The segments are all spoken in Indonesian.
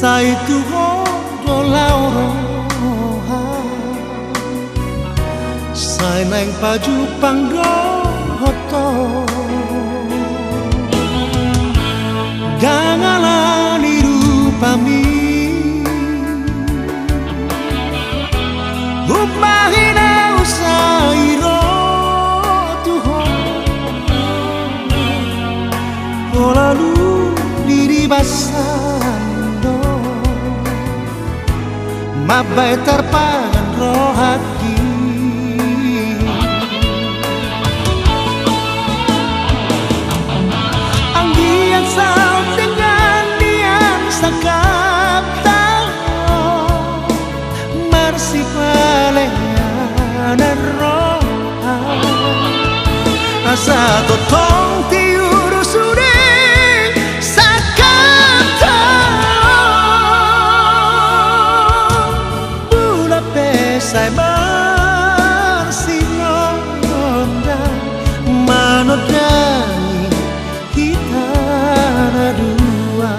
Saituho do lauro Sai nang paju pangdo hoto Gangalani rupami Upahina usairo tuho Olalu diri basando Mabay tarpangan rohati Ang diyan sa dengan diyan sa kaptao Marsipalayan roha Asa totong tiuro sude Sai bersinonda manodai kita dua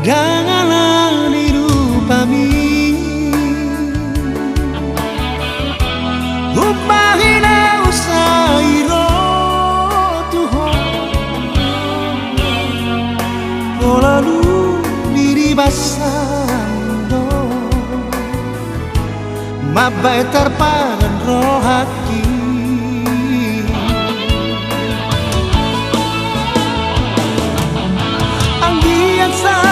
Gangalani rupami Upahina usairo tuho Olalu diri basando Mabay tarpangan rohati Ang diyan sa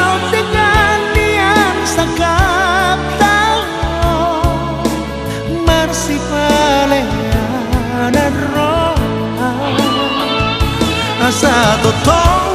Marsipalayan roha Asa totong